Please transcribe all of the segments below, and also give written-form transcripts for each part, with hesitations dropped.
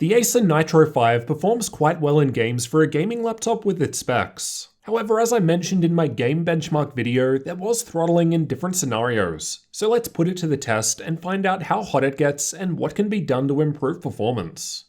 The Acer Nitro 5 performs quite well in games for a gaming laptop with its specs. However, as I mentioned in my game benchmark video, there was throttling in different scenarios. So let's put it to the test and find out how hot it gets and what can be done to improve performance.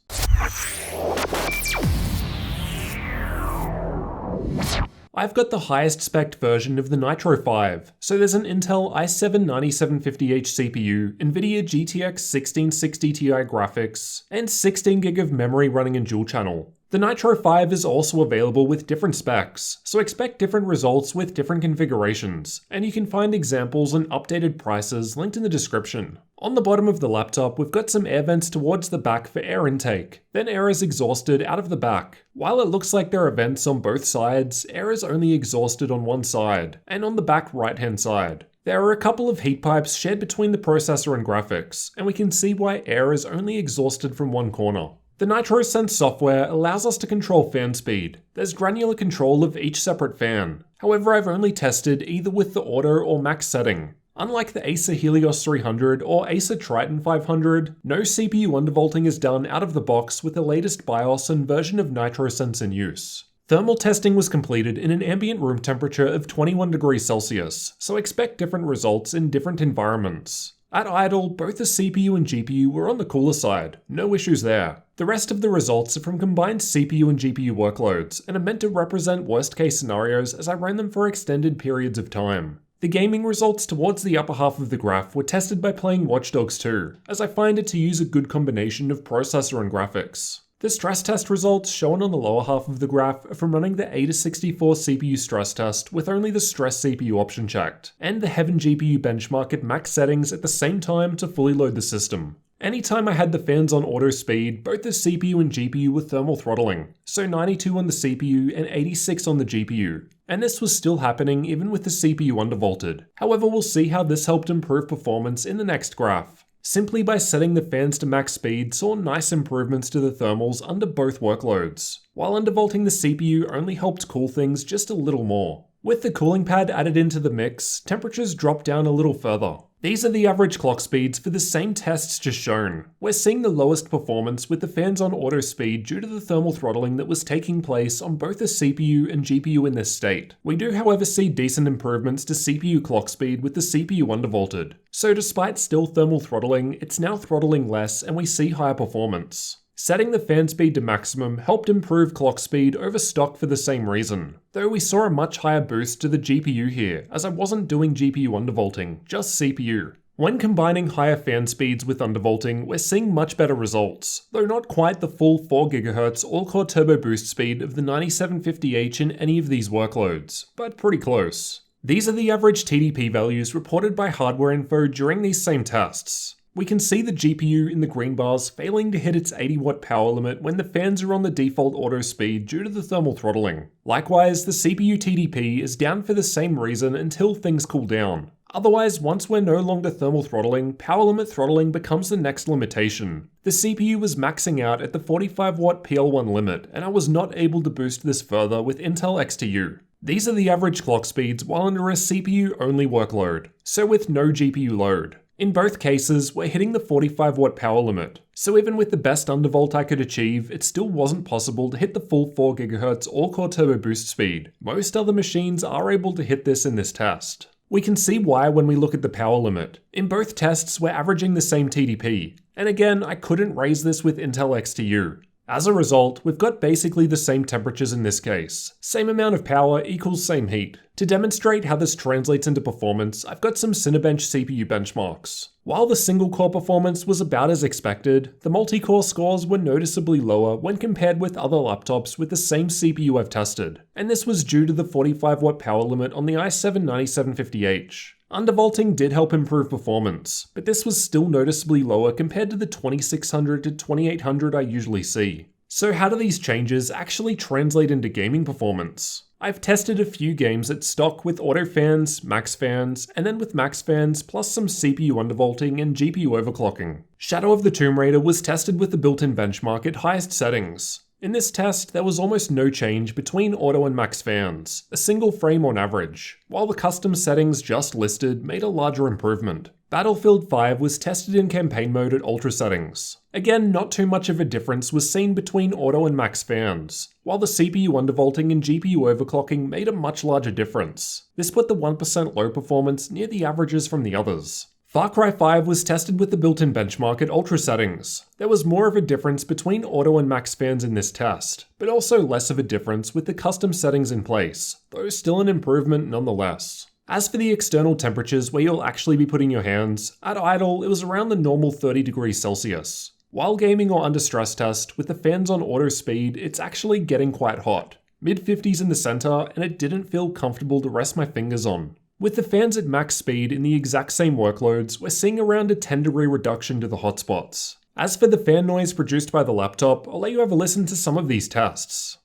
I've got the highest spec version of the Nitro 5, so there's an Intel i7-9750H CPU, Nvidia GTX 1660 Ti graphics, and 16GB of memory running in dual channel. The Nitro 5 is also available with different specs, so expect different results with different configurations, and you can find examples and updated prices linked in the description. On the bottom of the laptop, we've got some air vents towards the back for air intake, then air is exhausted out of the back. While it looks like there are vents on both sides, air is only exhausted on one side, and on the back right hand side. There are a couple of heat pipes shared between the processor and graphics, and we can see why air is only exhausted from one corner. The NitroSense software allows us to control fan speed. There's granular control of each separate fan. However, I've only tested either with the auto or max setting. Unlike the Acer Helios 300 or Acer Triton 500, no CPU undervolting is done out of the box with the latest BIOS and version of NitroSense in use. Thermal testing was completed in an ambient room temperature of 21 degrees Celsius, so expect different results in different environments. At idle, both the CPU and GPU were on the cooler side, no issues there. The rest of the results are from combined CPU and GPU workloads, and are meant to represent worst case scenarios as I ran them for extended periods of time. The gaming results towards the upper half of the graph were tested by playing Watch Dogs 2, as I find it to use a good combination of processor and graphics. The stress test results shown on the lower half of the graph are from running the Ada64 CPU stress test with only the stress CPU option checked, and the Heaven GPU benchmark at max settings at the same time to fully load the system. Anytime I had the fans on auto speed, both the CPU and GPU were thermal throttling, so 92 on the CPU and 86 on the GPU. And this was still happening even with the CPU undervolted. However, we'll see how this helped improve performance in the next graph. Simply by setting the fans to max speed saw nice improvements to the thermals under both workloads, while undervolting the CPU only helped cool things just a little more. With the cooling pad added into the mix, temperatures dropped down a little further. These are the average clock speeds for the same tests just shown. We're seeing the lowest performance with the fans on auto speed due to the thermal throttling that was taking place on both the CPU and GPU in this state. We do however see decent improvements to CPU clock speed with the CPU undervolted. So despite still thermal throttling, it's now throttling less and we see higher performance. Setting the fan speed to maximum helped improve clock speed over stock for the same reason, though we saw a much higher boost to the GPU here, as I wasn't doing GPU undervolting, just CPU. When combining higher fan speeds with undervolting, we're seeing much better results, though not quite the full 4 GHz all-core turbo boost speed of the 9750H in any of these workloads, but pretty close. These are the average TDP values reported by Hardware Info during these same tests. We can see the GPU in the green bars failing to hit its 80-watt power limit when the fans are on the default auto speed due to the thermal throttling. Likewise, the CPU TDP is down for the same reason until things cool down. Otherwise, once we're no longer thermal throttling, power limit throttling becomes the next limitation. The CPU was maxing out at the 45-watt PL1 limit, and I was not able to boost this further with Intel XTU. These are the average clock speeds while under a CPU-only workload, so with no GPU load. In both cases, we're hitting the 45-watt power limit, so even with the best undervolt I could achieve, it still wasn't possible to hit the full 4 GHz all-core turbo boost speed. Most other machines are able to hit this in this test. We can see why when we look at the power limit. In both tests, we're averaging the same TDP, and again, I couldn't raise this with Intel XTU. As a result, we've got basically the same temperatures in this case. Same amount of power equals same heat. To demonstrate how this translates into performance, I've got some Cinebench CPU benchmarks. While the single-core performance was about as expected, the multi-core scores were noticeably lower when compared with other laptops with the same CPU I've tested, and this was due to the 45-watt power limit on the i7-9750H. Undervolting did help improve performance, but this was still noticeably lower compared to the 2600 to 2800 I usually see. So how do these changes actually translate into gaming performance? I've tested a few games at stock with auto fans, max fans, and then with max fans plus some CPU undervolting and GPU overclocking. Shadow of the Tomb Raider was tested with the built-in benchmark at highest settings. In this test, there was almost no change between auto and max fans, a single frame on average, while the custom settings just listed made a larger improvement. Battlefield 5 was tested in campaign mode at ultra settings. Again, not too much of a difference was seen between auto and max fans, while the CPU undervolting and GPU overclocking made a much larger difference. This put the 1% low performance near the averages from the others. Far Cry 5 was tested with the built-in benchmark at ultra settings. There was more of a difference between auto and max fans in this test, but also less of a difference with the custom settings in place, though still an improvement nonetheless. As for the external temperatures where you'll actually be putting your hands, at idle it was around the normal 30 degrees Celsius. While gaming or under stress test, with the fans on auto speed, it's actually getting quite hot. Mid-50s in the center, and it didn't feel comfortable to rest my fingers on. With the fans at max speed in the exact same workloads, we're seeing around a 10 degree reduction to the hotspots. As for the fan noise produced by the laptop, I'll let you have a listen to some of these tests.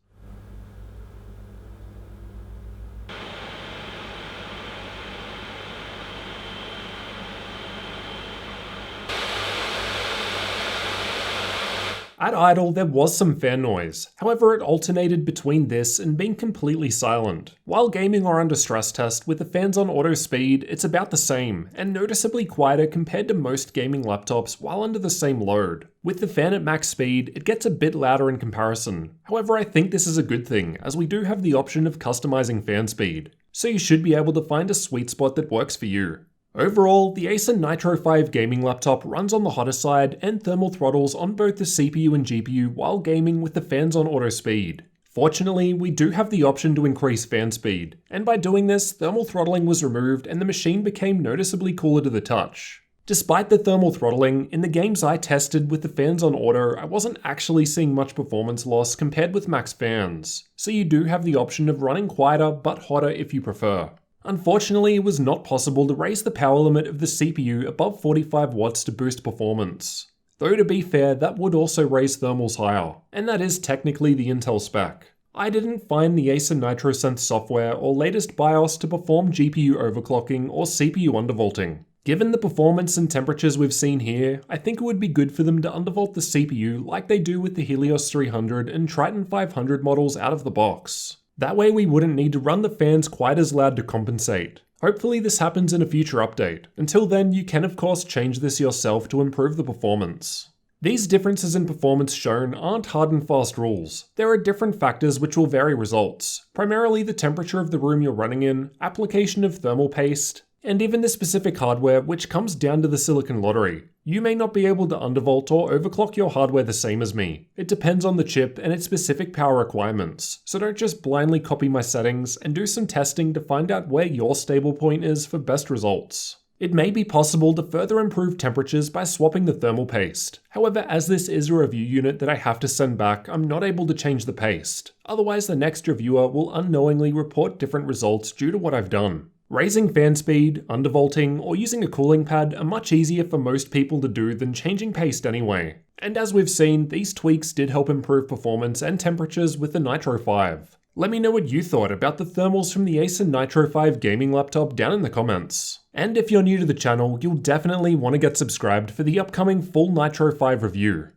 At idle, there was some fan noise, however it alternated between this and being completely silent. While gaming or under stress test with the fans on auto speed, it's about the same, and noticeably quieter compared to most gaming laptops while under the same load. With the fan at max speed, it gets a bit louder in comparison. However, I think this is a good thing, as we do have the option of customizing fan speed, so you should be able to find a sweet spot that works for you. Overall, the Acer Nitro 5 gaming laptop runs on the hotter side and thermal throttles on both the CPU and GPU while gaming with the fans on auto speed. Fortunately, we do have the option to increase fan speed, and by doing this, thermal throttling was removed and the machine became noticeably cooler to the touch. Despite the thermal throttling, in the games I tested with the fans on auto, I wasn't actually seeing much performance loss compared with max fans, so you do have the option of running quieter but hotter if you prefer. Unfortunately, it was not possible to raise the power limit of the CPU above 45 watts to boost performance. Though to be fair, that would also raise thermals higher, and that is technically the Intel spec. I didn't find the Acer Nitro Sense software or latest BIOS to perform GPU overclocking or CPU undervolting. Given the performance and temperatures we've seen here, I think it would be good for them to undervolt the CPU like they do with the Helios 300 and Triton 500 models out of the box. That way we wouldn't need to run the fans quite as loud to compensate. Hopefully this happens in a future update. Until then, you can of course change this yourself to improve the performance. These differences in performance shown aren't hard and fast rules. There are different factors which will vary results, primarily the temperature of the room you're running in, application of thermal paste, and even the specific hardware, which comes down to the silicon lottery. You may not be able to undervolt or overclock your hardware the same as me. It depends on the chip and its specific power requirements, so don't just blindly copy my settings and do some testing to find out where your stable point is for best results. It may be possible to further improve temperatures by swapping the thermal paste. However, as this is a review unit that I have to send back, I'm not able to change the paste. Otherwise, the next reviewer will unknowingly report different results due to what I've done. Raising fan speed, undervolting, or using a cooling pad are much easier for most people to do than changing paste anyway. And as we've seen, these tweaks did help improve performance and temperatures with the Nitro 5. Let me know what you thought about the thermals from the Acer Nitro 5 gaming laptop down in the comments. And if you're new to the channel, you'll definitely want to get subscribed for the upcoming full Nitro 5 review.